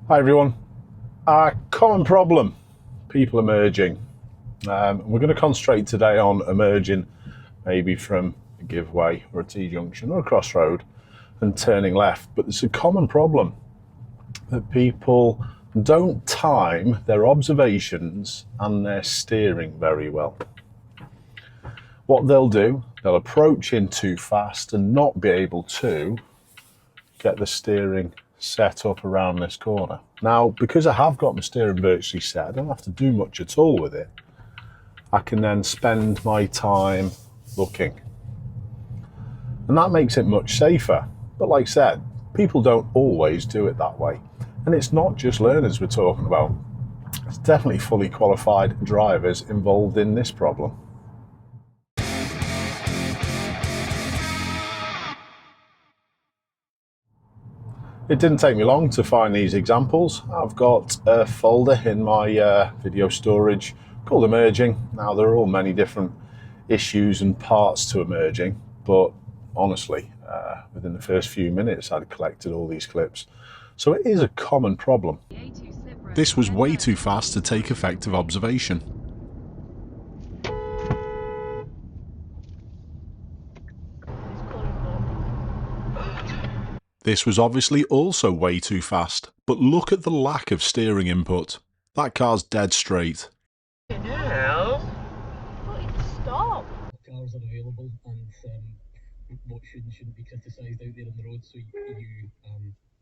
Hi everyone. A common problem, people emerging. We're going to concentrate today on emerging maybe from a giveaway or a T-junction or a crossroad and turning left. But it's a common problem that people don't time their observations and their steering very well. What they'll do, they'll approach in too fast and not be able to get the steering set up around this corner. Now, because I have got my steering virtually set, I don't have to do much at all with it. I can then spend my time looking. And that makes it much safer. But like I said, people don't always do it that way. And it's not just learners we're talking about. It's definitely fully qualified drivers involved in this problem. It didn't take me long to find these examples. I've got a folder in my video storage called Emerging. Now, there are all many different issues and parts to emerging, but honestly, within the first few minutes, I'd collected all these clips. So it is a common problem. This was way too fast to take effective observation. This was obviously also way too fast, but look at the lack of steering input. That car's dead straight. Now, stop. Cars are available and what should and shouldn't be criticised out there on the road, so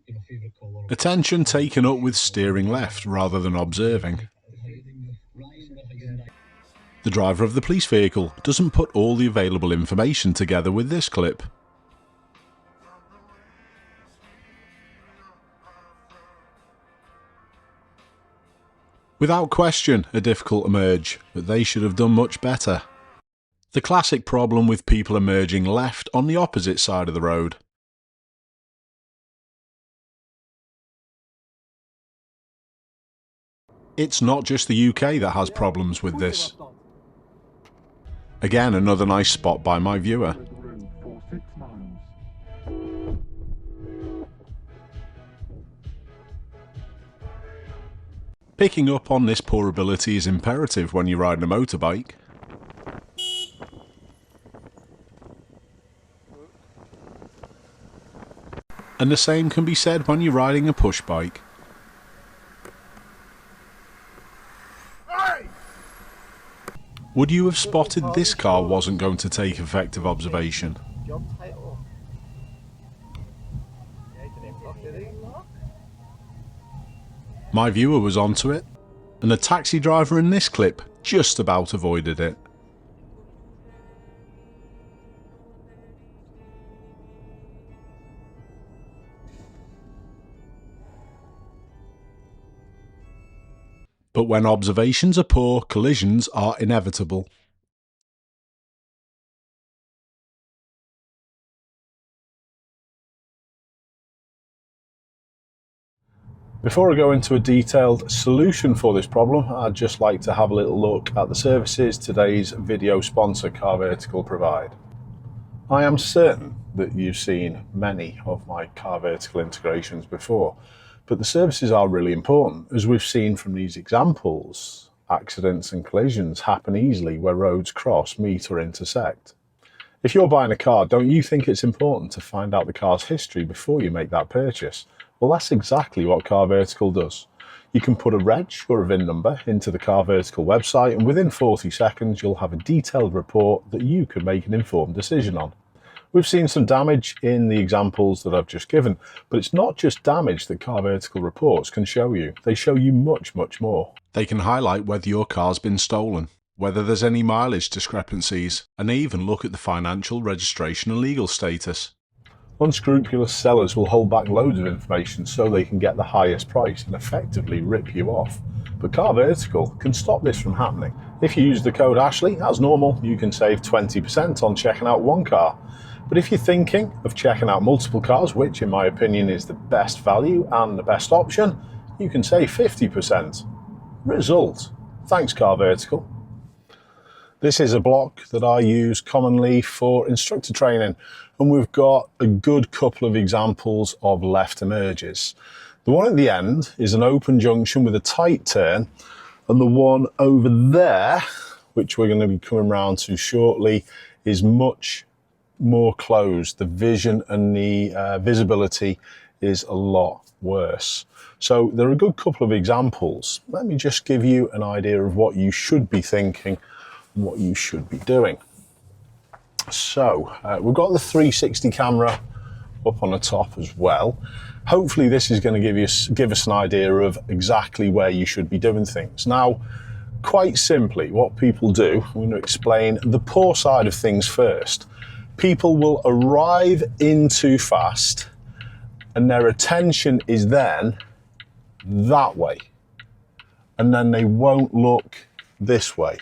your favourite colour. Attention taken up with steering left rather than observing. The driver of the police vehicle doesn't put all the available information together with this clip. Without question, a difficult emerge, but they should have done much better. The classic problem with people emerging left on the opposite side of the road. It's not just the UK that has problems with this. Again, another nice spot by my viewer. Picking up on this poor ability is imperative when you're riding a motorbike. And the same can be said when you're riding a push bike. Would you have spotted this car wasn't going to take effective observation? My viewer was onto it, and the taxi driver in this clip just about avoided it. But when observations are poor, collisions are inevitable. Before I go into a detailed solution for this problem, I'd just like to have a little look at the services today's video sponsor Car Vertical provide. I am certain that you've seen many of my Car Vertical integrations before, but the services are really important. As we've seen from these examples, accidents and collisions happen easily where roads cross, meet or intersect. If you're buying a car, don't you think it's important to find out the car's history before you make that purchase? Well, that's exactly what Car Vertical does. You can put a reg or a VIN number into the Car Vertical website, and within 40 seconds you'll have a detailed report that you can make an informed decision on. We've seen some damage in the examples that I've just given, but it's not just damage that Car Vertical reports can show you. They show you much, much more. They can highlight whether your car's been stolen, whether there's any mileage discrepancies, and they even look at the financial, registration and legal status. Unscrupulous sellers will hold back loads of information so they can get the highest price and effectively rip you off. But Car Vertical can stop this from happening. If you use the code Ashley, as normal, you can save 20% on checking out one car. But if you're thinking of checking out multiple cars, which in my opinion is the best value and the best option, you can save 50%. Result. Thanks, Car Vertical. This is a block that I use commonly for instructor training, and we've got a good couple of examples of left emerges. The one at the end is an open junction with a tight turn, and the one over there, which we're going to be coming round to shortly, is much more closed. The vision and the visibility is a lot worse. So there are a good couple of examples. Let me just give you an idea of what you should be thinking and what you should be doing. So we've got the 360 camera up on the top as well. Hopefully this is going to give us an idea of exactly where you should be doing things. Now, quite simply, what people do, I'm going to explain the poor side of things first. People will arrive in too fast and their attention is then that way. And then they won't look this way.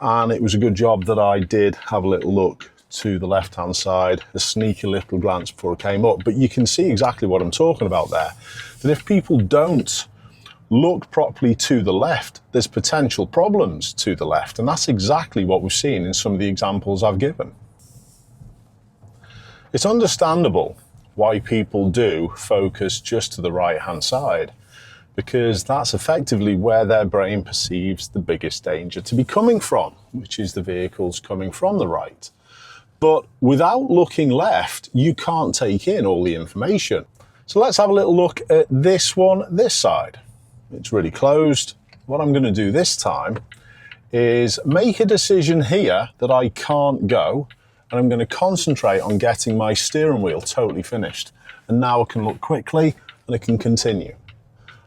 And it was a good job that I did have a little look to the left-hand side, a sneaky little glance before it came up. But you can see exactly what I'm talking about there. That if people don't look properly to the left, there's potential problems to the left. And that's exactly what we've seen in some of the examples I've given. It's understandable why people do focus just to the right-hand side, because that's effectively where their brain perceives the biggest danger to be coming from, which is the vehicles coming from the right. But without looking left, you can't take in all the information. So let's have a little look at this one, this side. It's really closed. What I'm going to do this time is make a decision here that I can't go, and I'm going to concentrate on getting my steering wheel totally finished. And now I can look quickly and I can continue.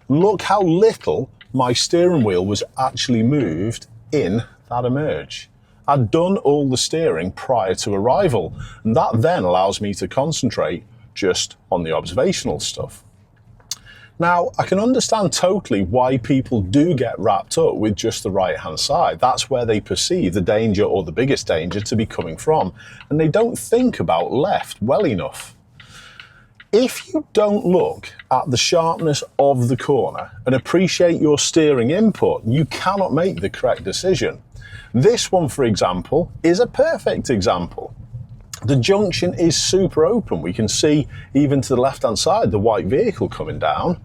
Look how little my steering wheel was actually moved in that emerge. I'd done all the steering prior to arrival, and that then allows me to concentrate just on the observational stuff. Now, I can understand totally why people do get wrapped up with just the right-hand side. That's where they perceive the danger or the biggest danger to be coming from, and they don't think about left well enough. If you don't look at the sharpness of the corner and appreciate your steering input, you cannot make the correct decision. This one, for example, is a perfect example. The junction is super open. We can see even to the left-hand side the white vehicle coming down.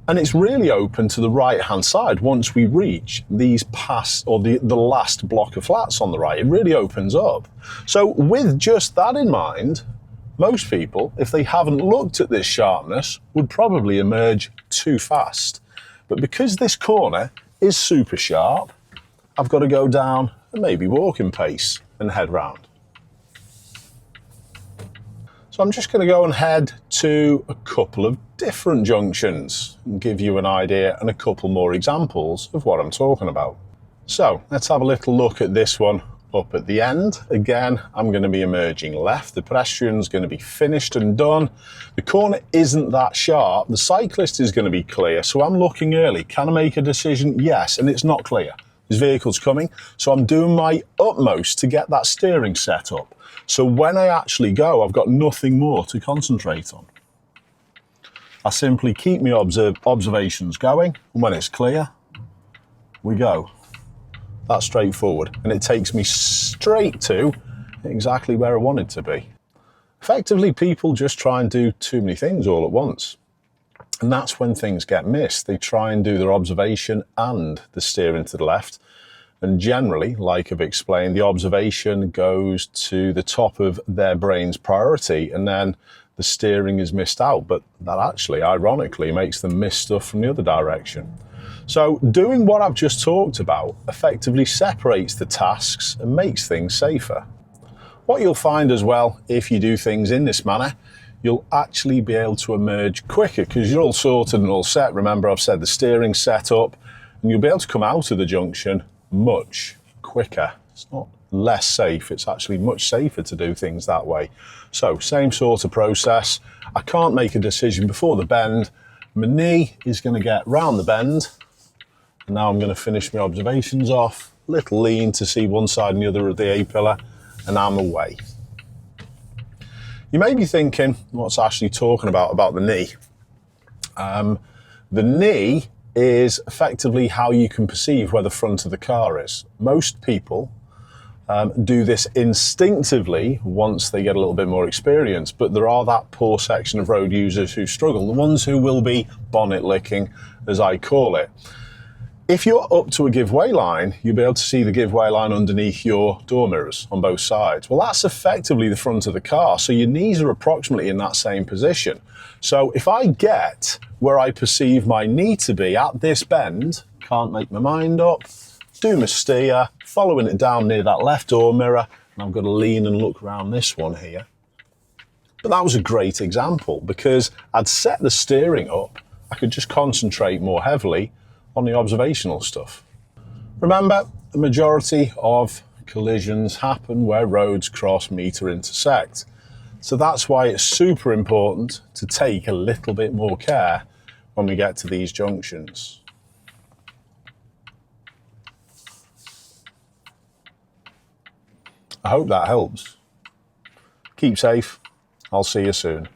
And it's really open to the right-hand side once we reach these past, or the last block of flats on the right. It really opens up. So with just that in mind, most people, if they haven't looked at this sharpness, would probably emerge too fast. But because this corner is super sharp, I've got to go down and maybe walking pace and head round. So I'm just going to go and head to a couple of different junctions and give you an idea and a couple more examples of what I'm talking about. So let's have a little look at this one up at the end. Again, I'm going to be emerging left. The pedestrian's going to be finished and done. The corner isn't that sharp. The cyclist is going to be clear. So I'm looking early. Can I make a decision? Yes, and it's not clear. There's vehicles coming. So I'm doing my utmost to get that steering set up. So when I actually go, I've got nothing more to concentrate on. I simply keep my observations going, and when it's clear, we go. That's straightforward, and it takes me straight to exactly where I want it to be. Effectively, people just try and do too many things all at once, and that's when things get missed. They try and do their observation and the steering to the left, and generally, like I've explained, the observation goes to the top of their brain's priority, and then the steering is missed out, but that actually, ironically, makes them miss stuff from the other direction. So doing what I've just talked about effectively separates the tasks and makes things safer. What you'll find as well, if you do things in this manner, you'll actually be able to emerge quicker because you're all sorted and all set. Remember, I've said the steering's set up, and you'll be able to come out of the junction much quicker. It's not less safe, it's actually much safer to do things that way. So same sort of process. I can't make a decision before the bend. My knee is going to get round the bend, and now I'm going to finish my observations off. Little lean to see one side and the other of the A-pillar, and I'm away. You may be thinking, what's Ashley talking about the knee? The knee is effectively how you can perceive where the front of the car is. Most people do this instinctively once they get a little bit more experience, but there are that poor section of road users who struggle, the ones who will be bonnet licking, as I call it. If you're up to a give-way line, you'll be able to see the give-way line underneath your door mirrors on both sides. Well, that's effectively the front of the car, so your knees are approximately in that same position. So if I get where I perceive my knee to be at this bend, can't make my mind up, do my steer, following it down near that left door mirror, and I've got to lean and look around this one here. But that was a great example because I'd set the steering up, I could just concentrate more heavily on the observational stuff. Remember, the majority of collisions happen where roads cross, meet or intersect. So that's why it's super important to take a little bit more care when we get to these junctions. I hope that helps. Keep safe. I'll see you soon.